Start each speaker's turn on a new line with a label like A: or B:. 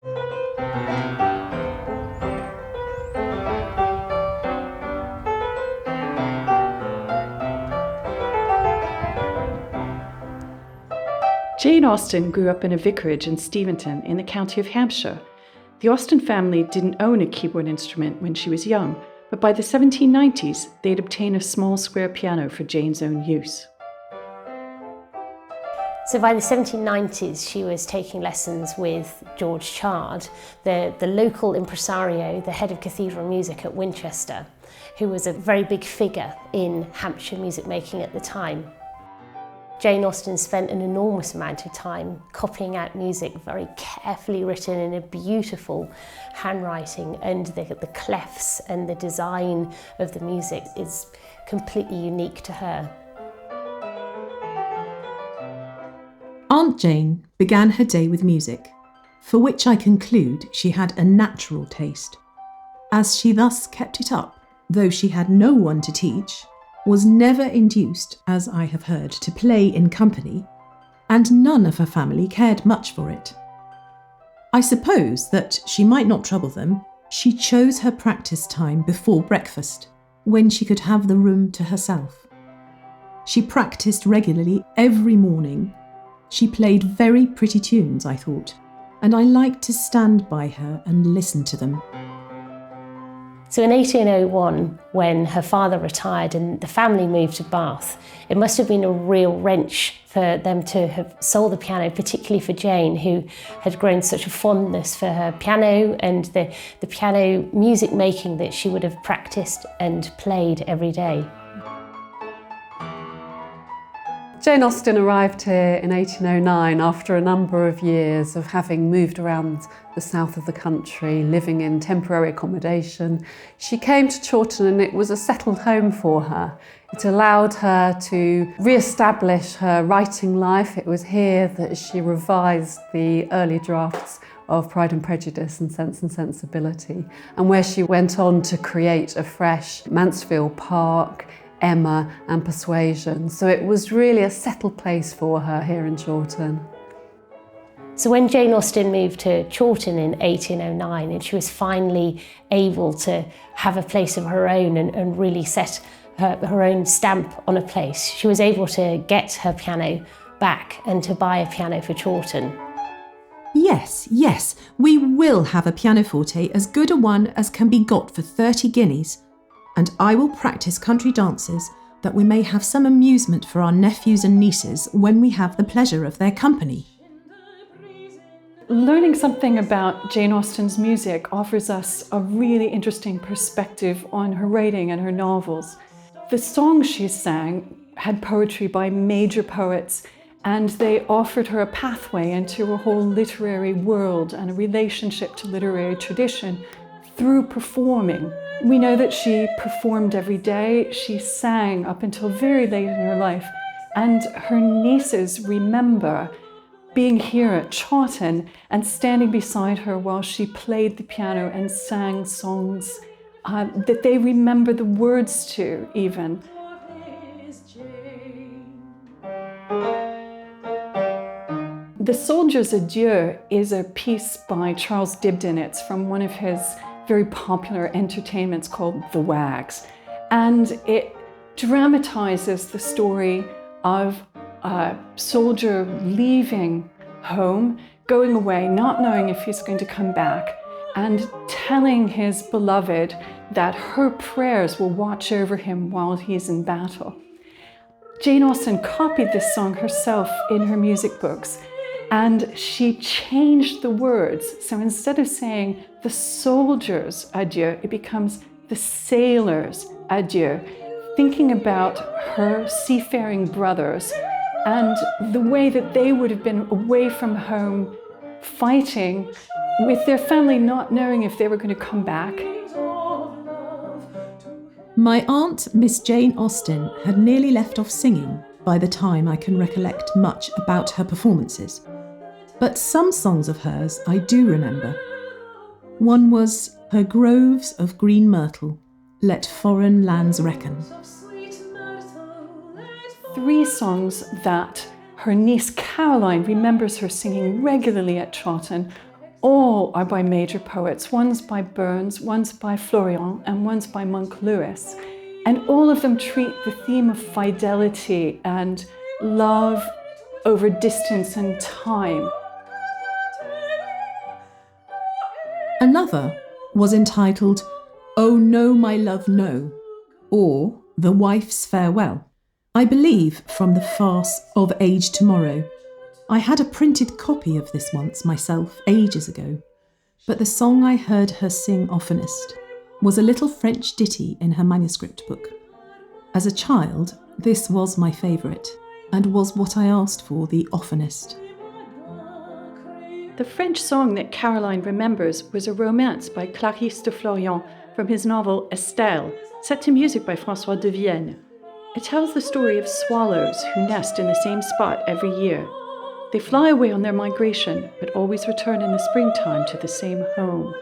A: Jane Austen grew up in a vicarage in Steventon in the county of Hampshire. The Austen family didn't own a keyboard instrument when she was young, but by the 1790s, they'd obtained a small square piano for Jane's own use.
B: So by the 1790s, she was taking lessons with George Chard, the local impresario, the head of cathedral music at Winchester, who was a very big figure in Hampshire music making at the time. Jane Austen spent an enormous amount of time copying out music, very carefully written in a beautiful handwriting, and the clefs and the design of the music is completely unique to her.
C: Aunt Jane began her day with music, for which I conclude she had a natural taste, as she thus kept it up, though she had no one to teach, was never induced, as I have heard, to play in company, and none of her family cared much for it. I suppose that she might not trouble them, she chose her practice time before breakfast, when she could have the room to herself. She practiced regularly every morning. She played very pretty tunes, I thought, and I liked to stand by her and listen to them.
B: So in 1801, when her father retired and the family moved to Bath, it must have been a real wrench for them to have sold the piano, particularly for Jane, who had grown such a fondness for her piano and the piano music making that she would have practiced and played every day.
D: Jane Austen arrived here in 1809 after a number of years of having moved around the south of the country, living in temporary accommodation. She came to Chawton and it was a settled home for her. It allowed her to re-establish her writing life. It was here that she revised the early drafts of Pride and Prejudice and Sense and Sensibility, and where she went on to create afresh Mansfield Park, Emma and Persuasion. So it was really a settled place for her here in Chawton.
B: So when Jane Austen moved to Chawton in 1809 and she was finally able to have a place of her own and really set her own stamp on a place, she was able to get her piano back and to buy a piano for Chawton.
C: Yes, we will have a pianoforte, as good a one as can be got for 30 guineas. And I will practice country dances that we may have some amusement for our nephews and nieces when we have the pleasure of their company.
A: Learning something about Jane Austen's music offers us a really interesting perspective on her writing and her novels. The songs she sang had poetry by major poets, and they offered her a pathway into a whole literary world and a relationship to literary tradition through performing. We know that she performed every day. She sang up until very late in her life, and her nieces remember being here at Chawton and standing beside her while she played the piano and sang songs that they remember the words to even. The Soldier's Adieu is a piece by Charles Dibdin. It's from one of his very popular entertainments called The Wags. And it dramatizes the story of a soldier leaving home, going away, not knowing if he's going to come back, and telling his beloved that her prayers will watch over him while he's in battle. Jane Austen copied this song herself in her music books, and she changed the words. So instead of saying the soldier's adieu, it becomes the sailor's adieu, thinking about her seafaring brothers and the way that they would have been away from home, fighting with their family, not knowing if they were going to come back.
C: My aunt, Miss Jane Austen, had nearly left off singing by the time I can recollect much about her performances. But some songs of hers I do remember. One was Her Groves of Green Myrtle, Let Foreign Lands Reckon.
A: 3 songs that her niece Caroline remembers her singing regularly at Chawton All are by major poets. One's by Burns, one's by Florian, and one's by Monk Lewis. And all of them treat the theme of fidelity and love over distance and time.
C: Another was entitled Oh No, My Love No, or The Wife's Farewell. I believe from the farce of Age Tomorrow. I had a printed copy of this once myself ages ago, but the song I heard her sing oftenest was a little French ditty in her manuscript book. As a child, this was my favourite, and was what I asked for the oftenest.
A: The French song that Caroline remembers was a romance by Clarisse de Florian from his novel Estelle, set to music by François de Vienne. It tells the story of swallows who nest in the same spot every year. They fly away on their migration, but always return in the springtime to the same home.